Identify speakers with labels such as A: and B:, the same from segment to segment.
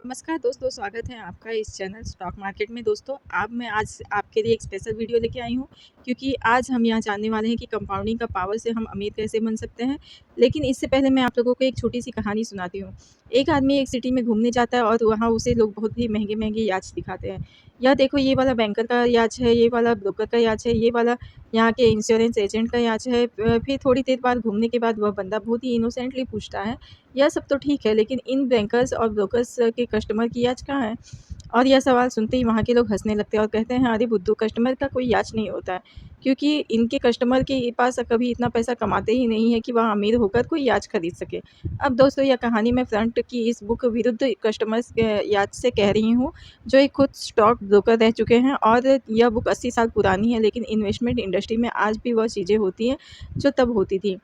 A: नमस्कार दोस्तों, स्वागत है आपका इस चैनल स्टॉक मार्केट में। दोस्तों मैं आज आपके लिए एक स्पेशल वीडियो लेके आई हूँ, क्योंकि आज हम यहाँ जानने वाले हैं कि कंपाउंडिंग का पावर से हम अमीर कैसे बन सकते हैं। लेकिन इससे पहले मैं आप लोगों को एक छोटी सी कहानी सुनाती हूँ। एक आदमी एक सिटी में घूमने जाता है और वहाँ उसे लोग बहुत ही महंगे महंगे याच दिखाते हैं। यह देखो, ये वाला बैंकर का याच है, ये वाला ब्रोकर का याच है, ये वाला यहाँ के इंश्योरेंस एजेंट का याच है। फिर थोड़ी देर बाद घूमने के बाद वह बंदा बहुत ही इनोसेंटली पूछता है, यह सब तो ठीक है, लेकिन इन बैंकर्स और ब्रोकर्स के कस्टमर की याच कहाँ है? और यह सवाल सुनते ही वहाँ के लोग हँसने लगते हैं और कहते हैं, अरे बुद्धू, कस्टमर का कोई याच नहीं होता है, क्योंकि इनके कस्टमर के पास कभी इतना पैसा कमाते ही नहीं है कि वह अमीर होकर कोई याच खरीद सके। अब दोस्तों, यह कहानी मैं फ्रंट की इस बुक विरुद्ध कस्टमर्स याच से कह रही हूँ, जो एक खुद स्टॉक ब्रोकर रह चुके हैं। और यह बुक 80 साल पुरानी है, लेकिन इन्वेस्टमेंट इंडस्ट्री में आज भी वह चीज़ें होती हैं जो तब होती थी,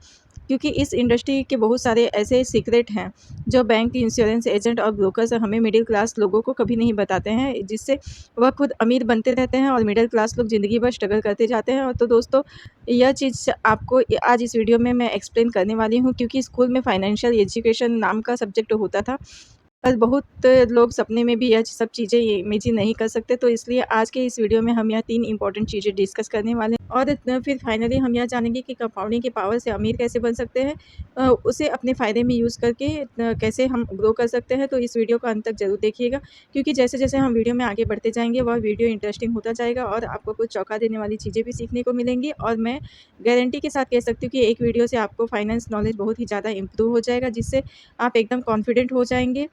A: क्योंकि इस इंडस्ट्री के बहुत सारे ऐसे सीक्रेट हैं जो बैंक, इंश्योरेंस एजेंट और ब्रोकर्स हमें मिडिल क्लास लोगों को कभी नहीं बताते हैं, जिससे वह खुद अमीर बनते रहते हैं और मिडिल क्लास लोग ज़िंदगी भर स्ट्रगल करते जाते हैं। और तो दोस्तों, यह चीज़ आपको आज इस वीडियो में मैं एक्सप्लेन करने वाली हूँ, क्योंकि स्कूल में फाइनेंशियल एजुकेशन नाम का सब्जेक्ट होता था, पर बहुत लोग सपने में भी यह सब चीज़ें इमेजिन नहीं कर सकते। तो इसलिए आज के इस वीडियो में हम यह 3 इम्पोर्टेंट चीज़ें डिस्कस करने वाले हैं, और फिर फाइनली हम यह जानेंगे कि कंपाउंडिंग के पावर से अमीर कैसे बन सकते हैं, उसे अपने फ़ायदे में यूज़ करके कैसे हम ग्रो कर सकते हैं। तो इस वीडियो को अंत तक ज़रूर देखिएगा, क्योंकि जैसे-जैसे हम वीडियो में आगे बढ़ते जाएँगे, वह वीडियो इंटरेस्टिंग होता जाएगा और आपको कुछ चौंका देने वाली चीज़ें भी सीखने को मिलेंगी। और मैं गारंटी के साथ कह सकती हूँ कि एक वीडियो से आपको फाइनेंस नॉलेज बहुत ही ज़्यादा इम्प्रूव हो जाएगा, जिससे आप एकदम कॉन्फिडेंट हो जाएँगे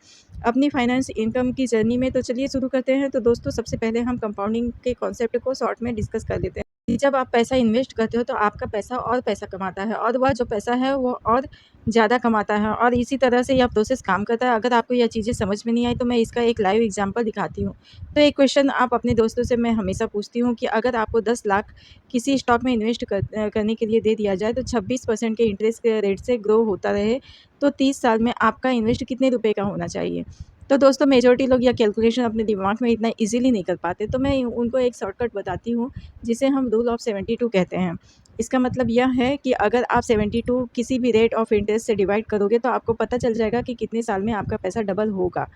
A: अपनी फाइनेंस इनकम की जर्नी में। तो चलिए शुरू करते हैं। तो दोस्तों, सबसे पहले हम कंपाउंडिंग के कॉन्सेप्ट को शॉर्ट में डिस्कस कर लेते हैं। जब आप पैसा इन्वेस्ट करते हो तो आपका पैसा और पैसा कमाता है, और वह जो पैसा है वो और ज़्यादा कमाता है, और इसी तरह से यह प्रोसेस काम करता है। अगर आपको यह चीज़ें समझ में नहीं आई तो मैं इसका एक लाइव एग्जांपल दिखाती हूँ। तो एक क्वेश्चन आप अपने दोस्तों से मैं हमेशा पूछती हूँ कि अगर आपको 10 लाख किसी स्टॉक में इन्वेस्ट करने के लिए दे दिया जाए, तो 26% के इंटरेस्ट के रेट से ग्रो होता रहे, तो 30 साल में आपका इन्वेस्ट कितने रुपए का होना चाहिए? तो दोस्तों, मेजॉरिटी लोग यह कैलकुलेशन अपने दिमाग में इतना ईज़िली नहीं कर पाते, तो मैं उनको एक शॉर्टकट बताती हूँ, जिसे हम रूल ऑफ 72 कहते हैं। इसका मतलब यह है कि अगर आप 72 किसी भी रेट ऑफ इंटरेस्ट से डिवाइड करोगे, तो आपको पता चल जाएगा कि कितने साल में आपका पैसा डबल होगा।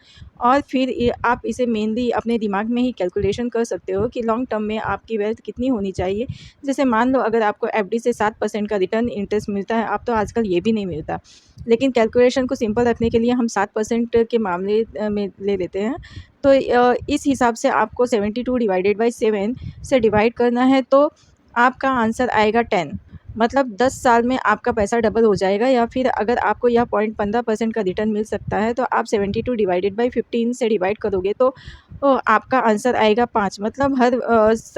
A: और फिर आप इसे मेनली अपने दिमाग में ही कैलकुलेशन कर सकते हो कि लॉन्ग टर्म में आपकी वेल्थ कितनी होनी चाहिए। जैसे मान लो, अगर आपको एफडी से 7% का रिटर्न इंटरेस्ट मिलता है, अब तो आजकल ये भी नहीं मिलता, लेकिन कैलकुलेशन को सिंपल रखने के लिए हम 7% के मामले में ले लेते हैं। तो इस हिसाब से आपको 72 डिवाइडेड बाई 7 से डिवाइड करना है, तो आपका आंसर आएगा 10। मतलब 10 साल में आपका पैसा डबल हो जाएगा। या फिर अगर आपको यह 0.15% का रिटर्न मिल सकता है, तो आप 72 डिवाइडेड बाई 15 से डिवाइड करोगे, तो आपका आंसर आएगा 5। मतलब हर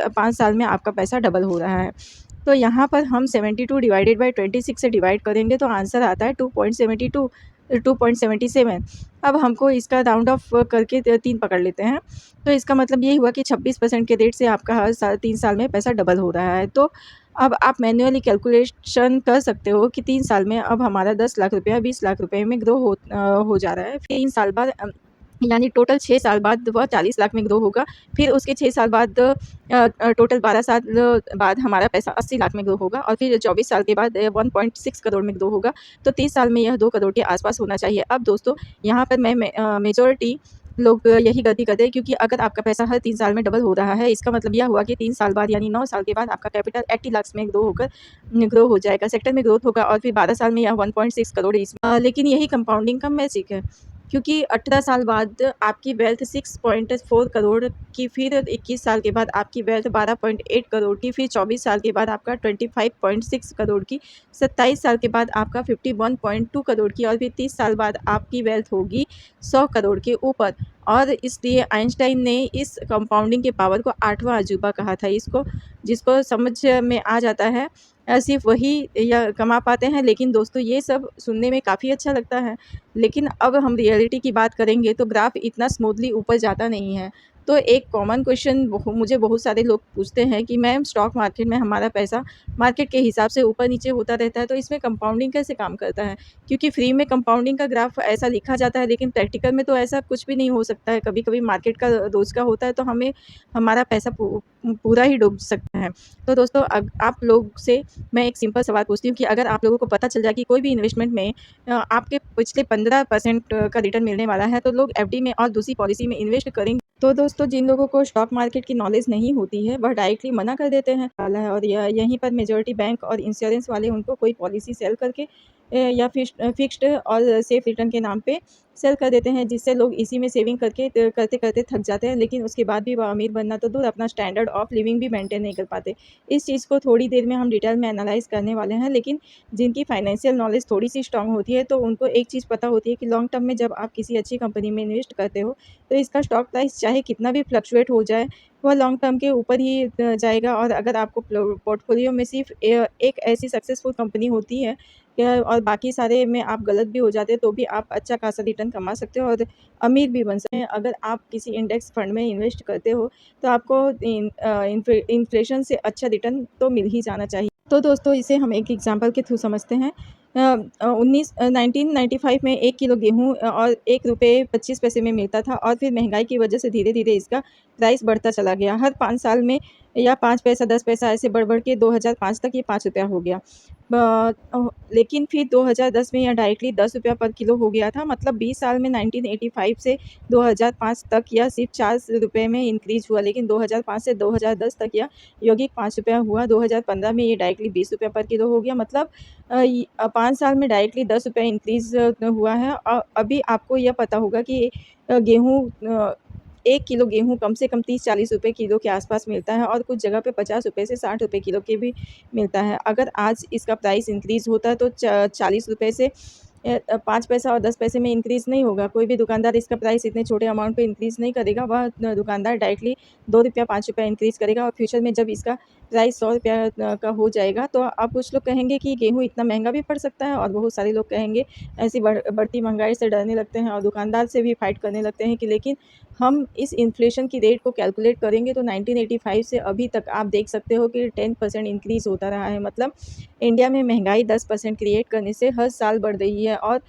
A: 5 साल में आपका पैसा डबल हो रहा है। तो यहाँ पर हम 72 डिवाइडेड बाई 26 से डिवाइड करेंगे, तो आंसर आता है 2.72, 2.77। अब हमको इसका राउंड ऑफ करके 3 पकड़ लेते हैं, तो इसका मतलब ये हुआ कि 26% के रेट से आपका हर साल 3 साल में पैसा डबल हो रहा है। तो अब आप मैन्युअली कैलकुलेशन कर सकते हो कि 3 साल में अब हमारा 10 लाख रुपया 20 लाख रुपए में ग्रो हो जा रहा है। फिर 3 साल बाद यानी टोटल 6 साल बाद वह 40 लाख में ग्रो होगा। फिर उसके 6 साल बाद टोटल 12 साल बाद हमारा पैसा 80 लाख में ग्रो होगा, और फिर 24 साल के बाद 1.6 करोड़ में ग्रो होगा। तो 30 साल में यह 2 करोड़ के आसपास होना चाहिए। अब दोस्तों, यहाँ पर मेजॉरिटी लोग यही गलती करते हैं, क्योंकि अगर आपका पैसा हर 3 साल में डबल हो रहा है, इसका मतलब यह हुआ कि 3 साल बाद यानी 9 साल के बाद आपका कैपिटल 80 लाख में ग्रो हो जाएगा, सेक्टर में ग्रोथ होगा, और फिर 12 साल में यह 1.6 करोड़ लेकिन यही कंपाउंडिंग का मैजिक है, क्योंकि 18 साल बाद आपकी वेल्थ 6.4 करोड़ की, फिर 21 साल के बाद आपकी वेल्थ 12.8 करोड़ की, फिर 24 साल के बाद आपका 25.6 करोड़ की, 27 साल के बाद आपका 51.2 करोड़ की, और फिर 30 साल बाद आपकी वेल्थ होगी 100 करोड़ के ऊपर। और इसलिए आइंस्टाइन ने इस कंपाउंडिंग के पावर को 8वां अजूबा कहा था। इसको जिसको समझ में आ जाता है, सिर्फ वही या कमा पाते हैं। लेकिन दोस्तों, ये सब सुनने में काफ़ी अच्छा लगता है, लेकिन अब हम रियलिटी की बात करेंगे तो ग्राफ इतना स्मूथली ऊपर जाता नहीं है। तो एक कॉमन क्वेश्चन मुझे बहुत सारे लोग पूछते हैं कि मैम स्टॉक मार्केट में हमारा पैसा मार्केट के हिसाब से ऊपर-नीचे होता रहता है, तो इसमें कंपाउंडिंग कैसे काम करता है? क्योंकि फ्री में कंपाउंडिंग का ग्राफ ऐसा लिखा जाता है, लेकिन प्रैक्टिकल में तो ऐसा कुछ भी नहीं हो सकता है। कभी-कभी मार्केट का रोज़ का होता है, तो हमें हमारा पैसा पूरा ही डूब सकता है। तो दोस्तों आप लोग से मैं एक सिंपल सवाल पूछती हूँ कि अगर आप लोगों को पता चल जाए कि कोई भी इन्वेस्टमेंट में आपके पिछले 15% का रिटर्न मिलने वाला है, तो लोग एफडी में और दूसरी पॉलिसी में इन्वेस्ट करेंगे। तो दोस्तों जिन लोगों को स्टॉक मार्केट की नॉलेज नहीं होती है, वह डायरेक्टली मना कर देते हैं वाला है, और यहीं पर मेजॉरिटी बैंक और इंश्योरेंस वाले उनको कोई पॉलिसी सेल करके या फिक्स्ड और सेफ रिटर्न के नाम पे सेल कर देते हैं, जिससे लोग इसी में सेविंग करके करते-करते थक जाते हैं, लेकिन उसके बाद भी वह अमीर बनना तो दूर, अपना स्टैंडर्ड ऑफ लिविंग भी मेंटेन नहीं कर पाते। इस चीज़ को थोड़ी देर में हम डिटेल में एनालाइज़ करने वाले हैं, लेकिन जिनकी फाइनेंशियल नॉलेज थोड़ी-सी स्ट्रॉन्ग होती है, तो उनको एक चीज़ पता होती है कि लॉन्ग टर्म में जब आप किसी अच्छी कंपनी में इन्वेस्ट करते हो, तो इसका स्टॉक प्राइस चाहे कितना भी फ्लक्चुएट हो जाए, वह लॉन्ग टर्म के ऊपर ही जाएगा। और अगर आपको पोर्टफोलियो में सिर्फ एक ऐसी सक्सेसफुल कंपनी होती है और बाकी सारे में आप गलत भी हो जाते हैं, तो भी आप अच्छा खासा रिटर्न कमा सकते हो और अमीर भी बन सकते हैं। अगर आप किसी इंडेक्स फंड में इन्वेस्ट करते हो, तो आपको इन्फ्लेशन से अच्छा रिटर्न तो मिल ही जाना चाहिए। तो दोस्तों इसे हम एक एग्जांपल के थ्रू समझते हैं। 1995 में 1 किलो गेहूँ और ₹1.25 में मिलता था, और फिर महंगाई की वजह से धीरे-धीरे इसका प्राइस बढ़ता चला गया। हर 5 साल में या 5 पैसा, 10 पैसा ऐसे बढ़-बढ़ के 2005 तक ये ₹5 हो गया। लेकिन फिर 2010 में यह डायरेक्टली ₹10 पर किलो हो गया था। मतलब 20 साल में 1985 से 2005 तक यह सिर्फ ₹4 में इंक्रीज़ हुआ, लेकिन 2005 से 2010 तक यह यौगिक ₹5 हुआ। 2015 में ये डायरेक्टली ₹20 पर किलो हो गया। मतलब 5 साल में डायरेक्टली ₹10 इंक्रीज़ हुआ है। अभी आपको यह पता होगा कि गेहूँ 1 किलो गेहूँ कम से कम 30-40 रुपए किलो के आसपास मिलता है, और कुछ जगह पे ₹50 से ₹60 किलो के भी मिलता है। अगर आज इसका प्राइस इंक्रीज़ होता है, तो ₹40 से 5 पैसा और 10 पैसे में इंक्रीज़ नहीं होगा। कोई भी दुकानदार इसका प्राइस इतने छोटे अमाउंट पे इंक्रीज़ नहीं करेगा। वह दुकानदार डायरेक्टली ₹2 ₹5 इंक्रीज़ करेगा, और फ्यूचर में जब इसका प्राइस ₹100 का हो जाएगा, तो अब कुछ लोग कहेंगे कि गेहूँ इतना महँगा भी पड़ सकता है, और बहुत सारे लोग कहेंगे ऐसी बढ़ती महँगाई से डरने लगते हैं और दुकानदार से भी फाइट करने लगते हैं कि लेकिन हम इस इन्फ्लेशन की रेट को कैलकुलेट करेंगे, तो 1985 से अभी तक आप देख सकते हो कि 10% इंक्रीज़ होता रहा है। मतलब इंडिया में महंगाई 10% क्रिएट करने से हर साल बढ़ रही है, और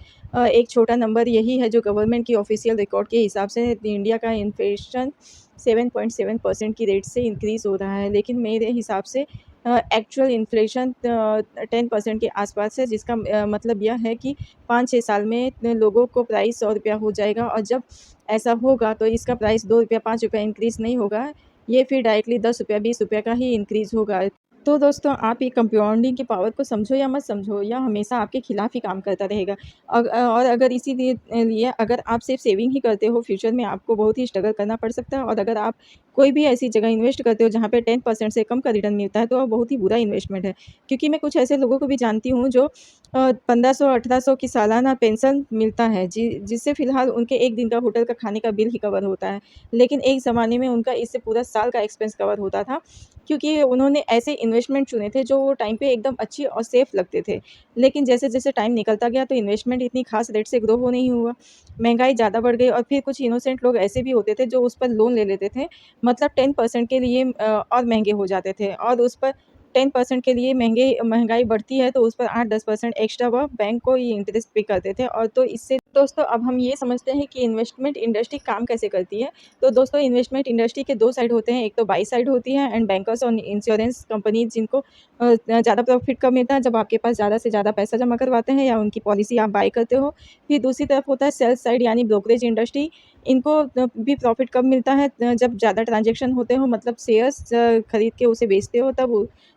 A: एक छोटा नंबर यही है जो गवर्नमेंट की ऑफिशियल रिकॉर्ड के हिसाब से इंडिया का इन्फ्लेशन 7.7% की रेट से इंक्रीज़ हो रहा है। लेकिन मेरे हिसाब से एक्चुअल इन्फ्लेशन 10% के आसपास है, जिसका मतलब यह है कि 5-6 साल में लोगों को प्राइस ₹100 हो जाएगा, और जब ऐसा होगा तो इसका प्राइस ₹2 ₹5 इंक्रीज़ नहीं होगा। ये फिर डायरेक्टली ₹10 ₹20 का ही इंक्रीज़ होगा। तो दोस्तों आप ये कंपाउंडिंग की पावर को समझो या मत समझो, यह हमेशा आपके खिलाफ ही काम करता रहेगा। और अगर इसीलिए अगर आप सिर्फ सेविंग ही करते हो, फ्यूचर में आपको बहुत ही स्ट्रगल करना पड़ सकता है। और अगर आप कोई भी ऐसी जगह इन्वेस्ट करते हो जहाँ पे 10% से कम का रिटर्न मिलता है, तो वह बहुत ही बुरा इन्वेस्टमेंट है। क्योंकि मैं कुछ ऐसे लोगों को भी जानती हूँ जो 1500-1800 की सालाना पेंशन मिलता है, जिससे फ़िलहाल उनके 1 दिन का होटल का खाने का बिल ही कवर होता है। लेकिन एक ज़माने में उनका इससे पूरा साल का एक्सपेंस कवर होता था, क्योंकि उन्होंने ऐसे इन्वेस्टमेंट चुने थे जो वो टाइम पे एकदम अच्छी और सेफ़ लगते थे। लेकिन जैसे-जैसे टाइम निकलता गया, तो इन्वेस्टमेंट इतनी ख़ास रेट से ग्रो हो नहीं हुआ। महँगाई ज़्यादा बढ़ गई, और फिर कुछ इनोसेंट लोग ऐसे भी होते थे जो उस पर लोन ले लेते थे। मतलब 10% के लिए और महँगे हो जाते थे, और उस पर 10% के लिए महँगाई बढ़ती है, तो उस पर 8-10% एक्स्ट्रा वह बैंक को ही इंटरेस्ट पे करते थे। और तो इससे दोस्तों अब हम ये समझते हैं कि इन्वेस्टमेंट इंडस्ट्री काम कैसे करती है। तो दोस्तों इन्वेस्टमेंट इंडस्ट्री के 2 साइड होते हैं, एक तो बाई साइड होती है एंड बैंकर्स और इंश्योरेंस कंपनी, जिनको ज़्यादा प्रॉफिट कब मिलता है जब आपके पास ज़्यादा से ज़्यादा पैसा जमा करवाते हैं या उनकी पॉलिसी आप बाय करते हो। फिर दूसरी तरफ होता है सेल साइड यानी ब्रोकरेज इंडस्ट्री। इनको भी प्रॉफिट कब मिलता है, जब ज़्यादा ट्रांज़ैक्शन होते हो, मतलब शेयर्स खरीद के उसे बेचते हो,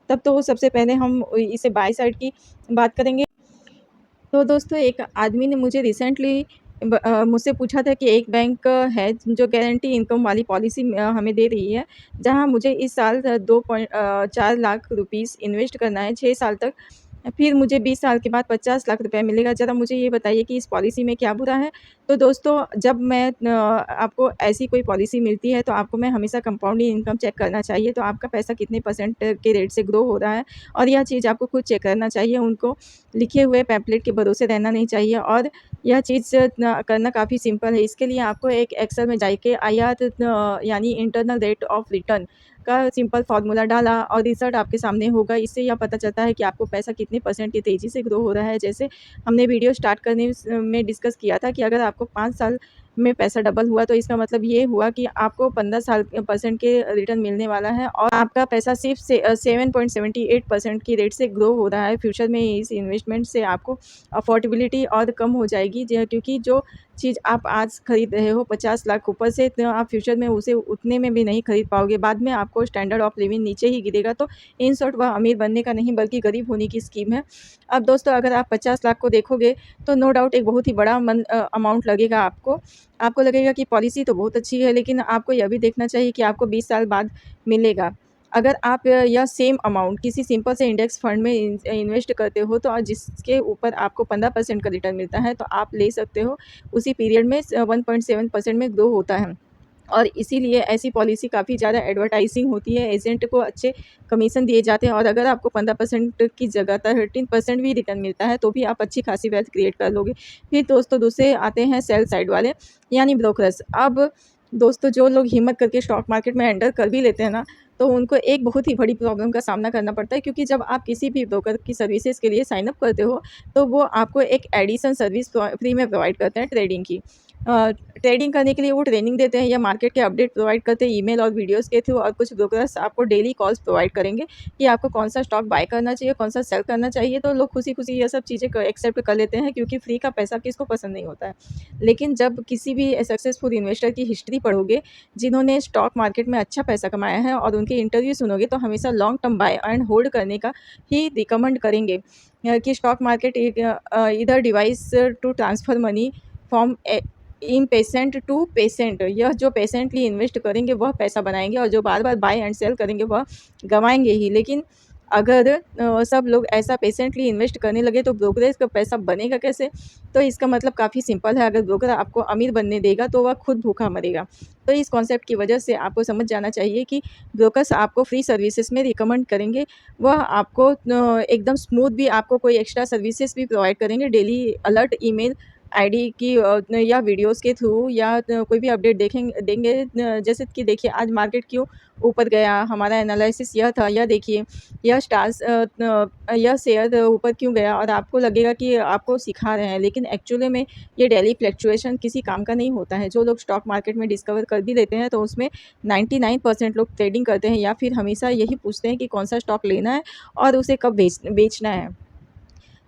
A: तब तो सबसे पहले हम इसे बाय साइड की बात करेंगे। तो दोस्तों एक आदमी ने मुझे रिसेंटली मुझसे पूछा था कि एक बैंक है जो गारंटी इनकम वाली पॉलिसी हमें दे रही है, जहां मुझे इस साल 4 लाख रुपीस इन्वेस्ट करना है 6 साल तक। फिर मुझे 20 साल के बाद 50 लाख रुपए मिलेगा। ज़रा मुझे ये बताइए कि इस पॉलिसी में क्या बुरा है? तो दोस्तों जब आपको ऐसी कोई पॉलिसी मिलती है, तो आपको मैं हमेशा कंपाउंडिंग इनकम चेक करना चाहिए, तो आपका पैसा कितने परसेंट के रेट से ग्रो हो रहा है, और यह चीज़ आपको खुद चेक करना चाहिए। उनको लिखे हुए पैम्पलेट के भरोसे रहना नहीं चाहिए। और यह चीज़ करना काफ़ी सिंपल है। इसके लिए आपको एक एक्सेल में जाके आईआर यानी इंटरनल रेट ऑफ रिटर्न का सिंपल फ़ॉर्मूला डाला और रिज़ल्ट आपके सामने होगा। इससे यह पता चलता है कि आपको पैसा कितने % की तेज़ी से ग्रो हो रहा है। जैसे हमने वीडियो स्टार्ट करने में डिस्कस किया था कि अगर आपको 5 साल में पैसा डबल हुआ तो इसका मतलब ये हुआ कि आपको 15 साल % के रिटर्न मिलने वाला है और आपका पैसा सिर्फ 7.78% की रेट से ग्रो हो रहा है। फ्यूचर में इस इन्वेस्टमेंट से आपको अफोर्डेबिलिटी और कम हो जाएगी, क्योंकि जो चीज़ आप आज खरीद रहे हो 50 लाख ऊपर से, तो आप फ्यूचर में उसे उतने में भी नहीं खरीद पाओगे। बाद में आपको स्टैंडर्ड ऑफ लिविंग नीचे ही गिरेगा। तो इन शॉर्ट वह अमीर बनने का नहीं बल्कि गरीब होने की स्कीम है। अब दोस्तों, अगर आप 50 लाख को देखोगे तो नो डाउट एक बहुत ही बड़ा अमाउंट लगेगा आपको। आपको लगेगा कि पॉलिसी तो बहुत अच्छी है, लेकिन आपको यह भी देखना चाहिए कि आपको 20 साल बाद मिलेगा। अगर आप यह सेम अमाउंट किसी सिंपल से इंडेक्स फंड में इन्वेस्ट करते हो तो जिसके ऊपर आपको 15% का रिटर्न मिलता है, तो आप ले सकते हो। उसी पीरियड में 1.7% में ग्रो होता है। और इसीलिए ऐसी पॉलिसी काफ़ी ज़्यादा एडवर्टाइजिंग होती है, एजेंट को अच्छे कमीशन दिए जाते हैं और अगर आपको 15% की जगह 13% भी रिटर्न मिलता है तो भी आप अच्छी खासी वेल्थ क्रिएट कर लोगे। फिर दोस्तों, दूसरे आते हैं सेल साइड वाले, यानी ब्रोकर्स। अब दोस्तों, जो लोग हिम्मत करके स्टॉक मार्केट में एंटर कर भी लेते हैं ना, तो उनको एक बहुत ही बड़ी प्रॉब्लम का सामना करना पड़ता है, क्योंकि जब आप किसी भी ब्रोकर की सर्विसेज के लिए साइन अप करते हो तो वो आपको एक एडिशन सर्विस फ्री में प्रोवाइड करते हैं, ट्रेडिंग की। ट्रेडिंग करने के लिए वो ट्रेनिंग देते हैं या मार्केट के अपडेट प्रोवाइड करते हैं ईमेल और वीडियोस के थ्रू, और कुछ ब्रोकर्स आपको डेली कॉल्स प्रोवाइड करेंगे कि आपको कौन सा स्टॉक बाय करना चाहिए, कौन सा सेल करना चाहिए। तो लोग खुशी-खुशी ये सब चीज़ें एक्सेप्ट कर लेते हैं, क्योंकि फ्री का पैसा किसको पसंद नहीं होता है। लेकिन जब किसी भी सक्सेसफुल इन्वेस्टर की हिस्ट्री पढ़ोगे, जिन्होंने स्टॉक मार्केट में अच्छा पैसा कमाया है, और उनके इंटरव्यू सुनोगे, तो हमेशा long term buy and hold करने का ही रिकमेंड करेंगे। कि स्टॉक मार्केट इधर device to transfer money from impatient to patient. यह जो पेशेंटली इन्वेस्ट करेंगे वह पैसा बनाएँगे, और जो बार-बार बाय एंड सेल करेंगे वह गँवाएँगे ही। लेकिन अगर सब लोग ऐसा पेशेंटली इन्वेस्ट करने लगे तो ब्रोकरेज का पैसा बनेगा कैसे? तो इसका मतलब काफ़ी सिंपल है, अगर ब्रोकर आपको अमीर बनने देगा तो वह खुद भूखा मरेगा। तो इस कॉन्सेप्ट की वजह से आपको समझ जाना चाहिए कि ब्रोकर्स आपको फ्री सर्विसेज़ में रिकमेंड करेंगे। वह आपको एकदम स्मूथ भी आपको कोई एक्स्ट्रा सर्विसेज़ भी प्रोवाइड करेंगे, डेली अलर्ट ईमेल आईडी की या वीडियोज़ के थ्रू, या कोई भी अपडेट देंगे। जैसे कि देखिए, आज मार्केट क्यों ऊपर गया, हमारा एनालिसिस यह था, यह देखिए, यह शेयर ऊपर क्यों गया, और आपको लगेगा कि आपको सिखा रहे हैं, लेकिन एक्चुअली में ये डेली फ्लक्चुएशन किसी काम का नहीं होता है। जो लोग स्टॉक मार्केट में डिस्कवर कर भी लेते हैं तो उसमें 99% लोग ट्रेडिंग करते हैं, या फिर हमेशा यही पूछते हैं कि कौन सा स्टॉक लेना है और उसे कब बेचना है।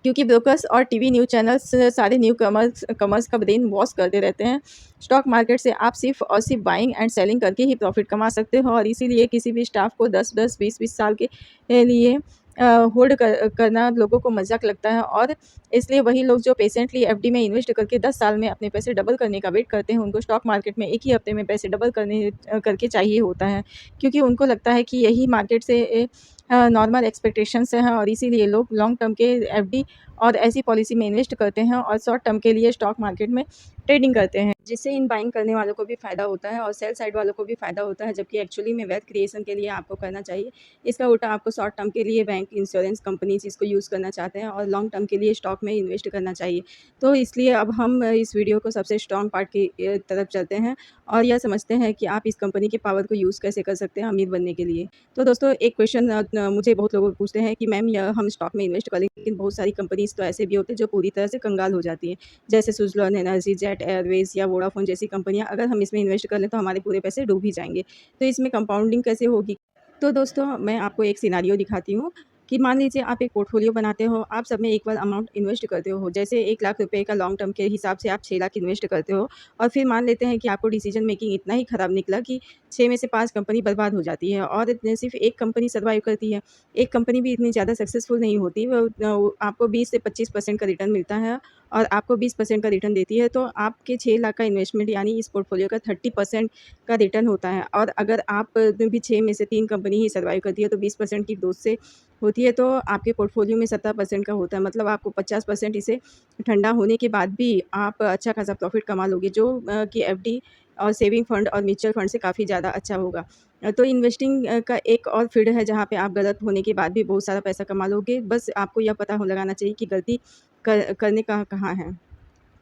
A: क्योंकि ब्रोकर्स और टीवी न्यूज़ चैनल्स सारे न्यू कमर्स कमर्स का ब्रेन वॉश करते रहते हैं। स्टॉक मार्केट से आप सिर्फ़ और सिर्फ़ बाइंग एंड सेलिंग करके ही प्रॉफ़िट कमा सकते हो, और इसीलिए किसी भी स्टाफ को 10-10, 20-20 साल के लिए होल्ड करना लोगों को मज़ाक लगता है, और इसलिए वही लोग जो पेशेंटली एफडी में इन्वेस्ट करके 10 साल में अपने पैसे डबल करने का वेट करते हैं, उनको स्टॉक मार्केट में एक ही हफ्ते में पैसे डबल करके चाहिए होता है। क्योंकि उनको लगता है कि यही मार्केट से नॉर्मल एक्सपेक्टेशंस हैं, और इसीलिए लोग लॉन्ग टर्म के एफडी और ऐसी पॉलिसी में इन्वेस्ट करते हैं और शॉर्ट टर्म के लिए स्टॉक मार्केट में ट्रेडिंग करते हैं, जिससे इन बाइंग करने वालों को भी फ़ायदा होता है और सेल साइड वालों को भी फ़ायदा होता है, जबकि एक्चुअली में वेल्थ क्रिएशन के लिए आपको करना चाहिए। इसका उल्टा आपको शॉर्ट टर्म के लिए बैंक, इंश्योरेंस कंपनीज़ इसको यूज़ करना चाहते हैं, और लॉन्ग टर्म के लिए स्टॉक में इन्वेस्ट करना चाहिए। तो इसलिए अब हम इस वीडियो को सबसे स्ट्रॉन्ग पार्ट की तरफ चलते हैं, और यह समझते हैं कि आप इस कंपनी के पावर को यूज़ कैसे कर सकते हैं अमीर बनने के लिए। तो दोस्तों, एक क्वेश्चन मुझे बहुत लोग पूछते हैं कि मैम, यह हम स्टॉक में इन्वेस्ट करें, लेकिन बहुत सारी कंपनीज़ तो ऐसे भी होते हैं जो पूरी तरह से कंगाल हो जाती हैं। जैसे सुज़लोन एनर्जी, जेट एयरवेज़ या वोडाफ़ोन जैसी कंपनियाँ, अगर हम इसमें इन्वेस्ट कर लें तो हमारे पूरे पैसे डूब ही जाएँगे। तो इसमें कंपाउंडिंग कैसे होगी? तो दोस्तों, मैं आपको एक सिनेरियो दिखाती हूँ कि मान लीजिए आप एक पोर्टफोलियो बनाते हो, आप सब में इक्वल अमाउंट इन्वेस्ट करते हो। जैसे 1 लाख रुपए का लॉन्ग टर्म के हिसाब से आप 6 लाख इन्वेस्ट करते हो, और फिर मान लेते हैं कि आपको डिसीजन मेकिंग इतना ही खराब निकला कि 6 में से 5 कंपनी बर्बाद हो जाती है, और सिर्फ़ एक कंपनी सर्वाइव करती है। एक कंपनी भी इतनी ज़्यादा सक्सेसफुल नहीं होती, वो आपको 20 से 25% का रिटर्न मिलता है, और आपको 20% का रिटर्न देती है, तो आपके 6 लाख का इन्वेस्टमेंट यानी इस पोर्टफोलियो का 30% का रिटर्न होता है। और अगर आप भी 6 में से 3 कंपनी ही सर्वाइव करती है, तो 20% की ग्रोथ से होती है, तो आपके पोर्टफोलियो में 70% का होता है। मतलब आपको 50% इसे ठंडा होने के बाद भी आप अच्छा खासा प्रॉफ़िट कमा लोगे, जो कि एफडी और सेविंग फंड और म्यूचुअल फंड से काफ़ी ज़्यादा अच्छा होगा। तो इन्वेस्टिंग का एक और फ़ील्ड है जहाँ पे आप गलत होने के बाद भी बहुत सारा पैसा कमा लोगे। बस आपको यह पता हो लगाना चाहिए कि गलती करने का कहाँ है।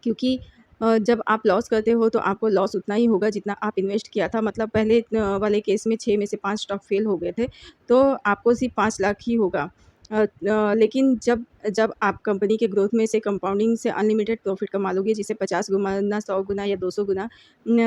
A: क्योंकि जब आप लॉस करते हो तो आपको लॉस उतना ही होगा जितना आप इन्वेस्ट किया था। मतलब पहले वाले केस में 6 में से 5 स्टॉक फेल हो गए थे, तो आपको सिर्फ़ 5 लाख ही होगा। लेकिन जब जब आप कंपनी के ग्रोथ में से कंपाउंडिंग से अनलिमिटेड प्रॉफ़िट कमा लोगे, जिसे 50 गुना, 100 गुना या 200 गुना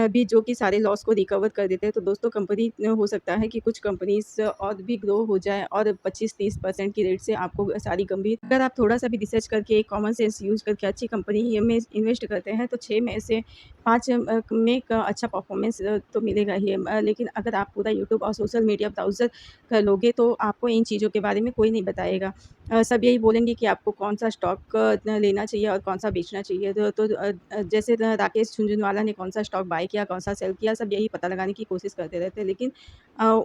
A: भी, जो कि सारे लॉस को रिकवर कर देते हैं, तो दोस्तों कंपनी हो सकता है कि कुछ कंपनीज़ और भी ग्रो हो जाए और 25-30% की रेट से आपको सारी गंभीर, अगर आप थोड़ा-सा भी रिसर्च करके एक कॉमन सेंस यूज़ करके अच्छी कंपनी में इन्वेस्ट करते हैं, तो 6 में से 5 में एक अच्छा परफॉर्मेंस तो मिलेगा ही। लेकिन अगर आप पूरा यूट्यूब और सोशल मीडिया ब्राउज़र कर लोगे, तो आपको इन चीज़ों के बारे में कोई नहीं बताएगा। सब यही बोलेंगे कि आपको कौन-सा स्टॉक लेना चाहिए और कौन-सा बेचना चाहिए। जैसे राकेश झुनझुनवाला ने कौन-सा स्टॉक बाय किया, कौन-सा सेल किया, सब यही पता लगाने की कोशिश करते रहते हैं। लेकिन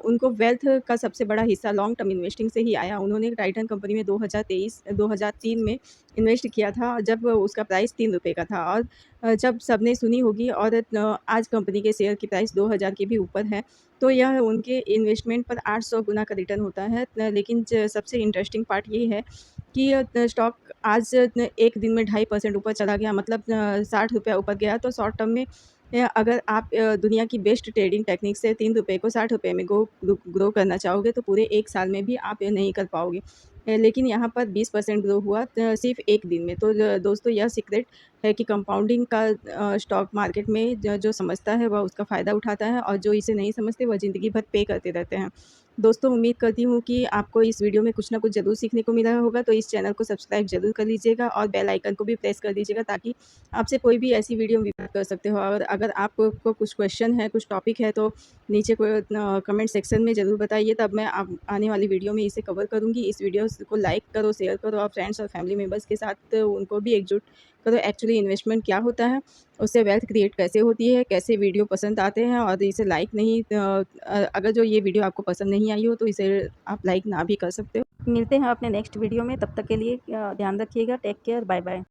A: उनको वेल्थ का सबसे बड़ा हिस्सा लॉन्ग टर्म इन्वेस्टिंग से ही आया। उन्होंने टाइटन कंपनी में 2003 में इन्वेस्ट किया था, जब उसका प्राइस ₹3 का था, और जब सबने सुनी होगी, और आज कंपनी के शेयर की प्राइस 2000 के भी ऊपर है, तो यह उनके इन्वेस्टमेंट पर 800 गुना का रिटर्न होता है। लेकिन सबसे इंटरेस्टिंग पार्ट ये है कि स्टॉक आज एक दिन में 2.5% ऊपर चला गया, मतलब ₹60 ऊपर गया, तो शॉर्ट टर्म में अगर आप दुनिया की बेस्ट ट्रेडिंग टेक्निक से ₹3 को ₹60 में ग्रो करना चाहोगे, तो पूरे 1 साल में भी आप ये नहीं कर पाओगे। लेकिन यहाँ पर 20% ग्रो हुआ सिर्फ़ 1 दिन में। तो दोस्तों, यह सीक्रेट है कि कंपाउंडिंग का स्टॉक मार्केट में जो समझता है वह उसका फ़ायदा उठाता है, और जो इसे नहीं समझते वह ज़िंदगी भर पे करते रहते हैं। दोस्तों, उम्मीद करती हूँ कि आपको इस वीडियो में कुछ ना कुछ ज़रूर सीखने को मिला होगा, तो इस चैनल को सब्सक्राइब ज़रूर कर लीजिएगा और बेल आइकन को भी प्रेस कर दीजिएगा, ताकि आपसे कोई भी ऐसी वीडियो हम कर सकते हो। और अगर आपको कुछ क्वेश्चन है, कुछ टॉपिक है, तो नीचे कमेंट सेक्शन में ज़रूर बताइए, तब मैं आप आने वाली वीडियो में इसे कवर करूँगी। इस वीडियो को लाइक करो, शेयर करो, और फ्रेंड्स और फैमिली मेंबर्स के साथ उनको भी एकजुट करो। एक्चुअली इन्वेस्टमेंट क्या होता है, उससे वेल्थ क्रिएट कैसे होती है, कैसे वीडियो पसंद आते हैं, और इसे लाइक नहीं, अगर जो ये वीडियो आपको पसंद नहीं आई हो, तो इसे आप लाइक ना भी कर सकते हो। मिलते हैं अपने नेक्स्ट वीडियो में, तब तक के लिए ध्यान रखिएगा। Take care, bye bye.